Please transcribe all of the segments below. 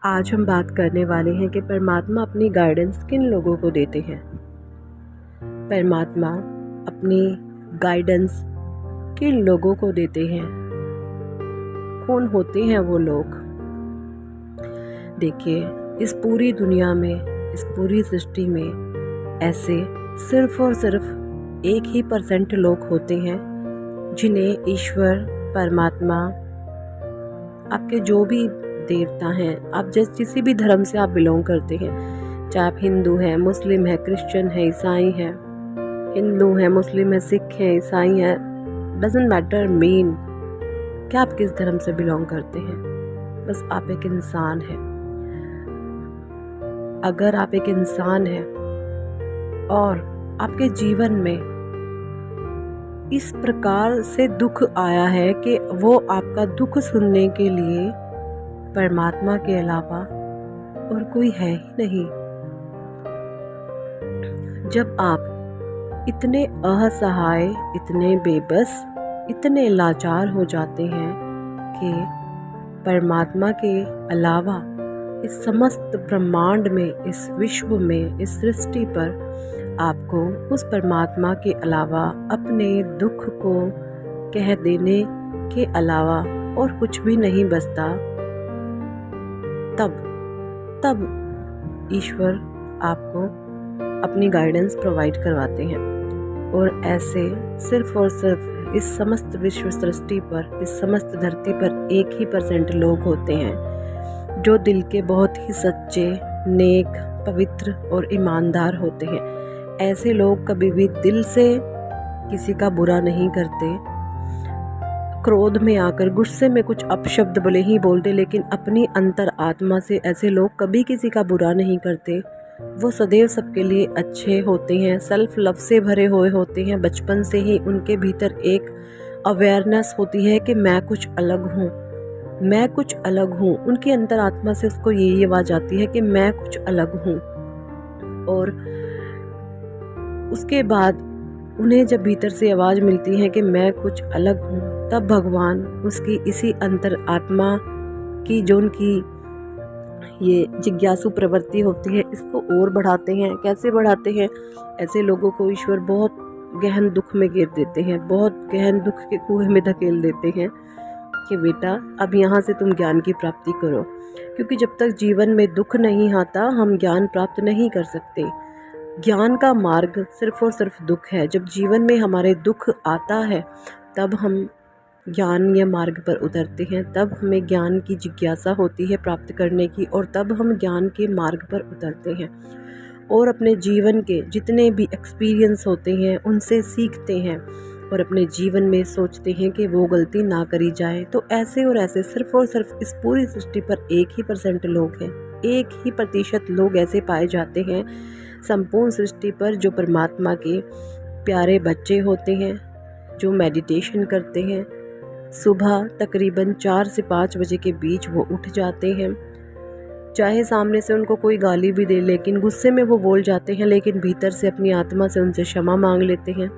आज हम बात करने वाले हैं कि परमात्मा अपनी गाइडेंस किन लोगों को देते हैं। परमात्मा अपनी गाइडेंस किन लोगों को देते हैं, कौन होते हैं वो लोग। देखिए, इस पूरी दुनिया में, इस पूरी सृष्टि में ऐसे सिर्फ और सिर्फ 1% लोग होते हैं जिन्हें ईश्वर, परमात्मा, आपके जो भी देवता हैं, आप जिस भी धर्म से आप बिलोंग करते हैं, चाहे आप हिंदू हैं, मुस्लिम हैं, क्रिश्चियन हैं, ईसाई हैं, हिंदू हैं, मुस्लिम हैं, सिख हैं, ईसाई हैं, डजंट मैटर मीन क्या आप किस धर्म से बिलोंग करते हैं, बस आप एक इंसान हैं। अगर आप एक इंसान हैं और आपके जीवन में इस प्रकार से दुख आया है कि वो आपका दुख सुनने के लिए परमात्मा के अलावा और कोई है ही नहीं। जब आप इतने असहाय, इतने बेबस, इतने लाचार हो जाते हैं कि परमात्मा के अलावा इस समस्त ब्रह्मांड में, इस विश्व में, इस सृष्टि पर आपको उस परमात्मा के अलावा अपने दुख को कह देने के अलावा और कुछ भी नहीं बचता, तब ईश्वर आपको अपनी गाइडेंस प्रोवाइड करवाते हैं। और ऐसे सिर्फ और सिर्फ इस समस्त विश्व सृष्टि पर, इस समस्त धरती पर 1% लोग होते हैं जो दिल के बहुत ही सच्चे, नेक, पवित्र और ईमानदार होते हैं। ऐसे लोग कभी भी दिल से किसी का बुरा नहीं करते, क्रोध में आकर, गुस्से में कुछ अपशब्द भले ही बोलते, लेकिन अपनी अंतर आत्मा से ऐसे लोग कभी किसी का बुरा नहीं करते। वो सदैव सबके लिए अच्छे होते हैं, सेल्फ लव से भरे हुए होते हैं। बचपन से ही उनके भीतर एक अवेयरनेस होती है कि मैं कुछ अलग हूँ, मैं कुछ अलग हूँ। उनकी अंतर आत्मा से उसको यही आवाज़ आती है कि मैं कुछ अलग हूँ। और उसके बाद उन्हें जब भीतर से आवाज़ मिलती है कि मैं कुछ अलग हूँ, तब भगवान उसकी इसी अंतर आत्मा की, जो उनकी ये जिज्ञासु प्रवृत्ति होती है, इसको और बढ़ाते हैं। कैसे बढ़ाते हैं? ऐसे लोगों को ईश्वर बहुत गहन दुख में गिर देते हैं, बहुत गहन दुख के कुएं में धकेल देते हैं कि बेटा अब यहाँ से तुम ज्ञान की प्राप्ति करो। क्योंकि जब तक जीवन में दुख नहीं आता, हम ज्ञान प्राप्त नहीं कर सकते। ज्ञान का मार्ग सिर्फ और सिर्फ दुख है। जब जीवन में हमारे दुख आता है, तब हम ज्ञान या मार्ग पर उतरते हैं, तब हमें ज्ञान की जिज्ञासा होती है प्राप्त करने की, और तब हम ज्ञान के मार्ग पर उतरते हैं और अपने जीवन के जितने भी एक्सपीरियंस होते हैं उनसे सीखते हैं और अपने जीवन में सोचते हैं कि वो गलती ना करी जाए। तो ऐसे और ऐसे सिर्फ और सिर्फ इस पूरी सृष्टि पर 1% लोग हैं, 1% लोग ऐसे पाए जाते हैं संपूर्ण सृष्टि पर जो परमात्मा के प्यारे बच्चे होते हैं, जो मेडिटेशन करते हैं। सुबह तकरीबन 4 से 5 बजे के बीच वो उठ जाते हैं। चाहे सामने से उनको कोई गाली भी दे, लेकिन गुस्से में वो बोल जाते हैं, लेकिन भीतर से अपनी आत्मा से उनसे क्षमा मांग लेते हैं।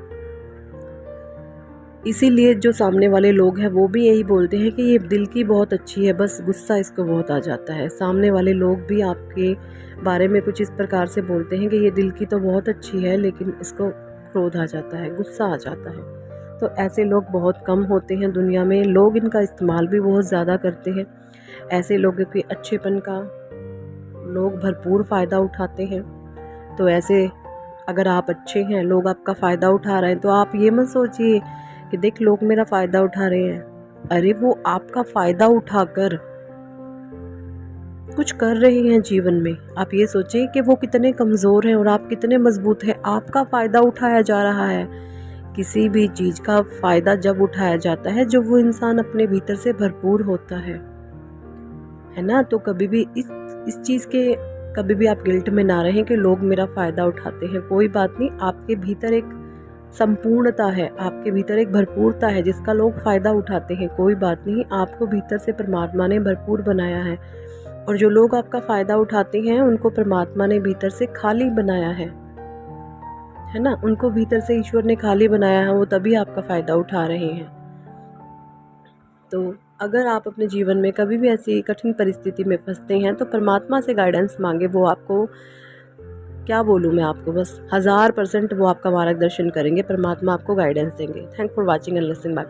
इसीलिए जो सामने वाले लोग हैं वो भी यही बोलते हैं कि ये दिल की बहुत अच्छी है, बस गुस्सा इसको बहुत आ जाता है। सामने वाले लोग भी आपके बारे में कुछ इस प्रकार से बोलते हैं कि ये दिल की तो बहुत अच्छी है, लेकिन इसको क्रोध आ जाता है, गुस्सा आ जाता है। तो ऐसे लोग बहुत कम होते हैं दुनिया में। लोग इनका इस्तेमाल भी बहुत ज़्यादा करते हैं। ऐसे लोगों के अच्छेपन का लोग भरपूर फ़ायदा उठाते हैं। तो ऐसे अगर आप अच्छे हैं, लोग आपका फ़ायदा उठा रहे हैं, तो आप ये मत सोचिए कि देख लोग मेरा फ़ायदा उठा रहे हैं। अरे वो आपका फ़ायदा उठाकर कुछ कर रहे हैं जीवन में। आप ये सोचें कि वो कितने कमज़ोर हैं और आप कितने मजबूत हैं। आपका फ़ायदा उठाया जा रहा है। किसी भी चीज़ का फ़ायदा जब उठाया जाता है जब वो इंसान अपने भीतर से भरपूर होता है ना। तो कभी भी इस चीज़ के कभी भी आप गिल्ट में ना रहें कि लोग मेरा फ़ायदा उठाते हैं। कोई बात नहीं, आपके भीतर एक संपूर्णता है, आपके भीतर एक भरपूरता है जिसका लोग फ़ायदा उठाते हैं। कोई बात नहीं, आपको भीतर से परमात्मा ने भरपूर बनाया है, और जो लोग आपका फ़ायदा उठाते हैं उनको परमात्मा ने भीतर से खाली बनाया है ना। उनको भीतर से ईश्वर ने खाली बनाया है, वो तभी आपका फ़ायदा उठा रहे हैं। तो अगर आप अपने जीवन में कभी भी ऐसी कठिन परिस्थिति में फंसते हैं तो परमात्मा से गाइडेंस मांगे। वो आपको, क्या बोलूँ मैं आपको, बस 1000% वो आपका मार्गदर्शन करेंगे। परमात्मा आपको गाइडेंस देंगे। Thank for watching and listening. Bye.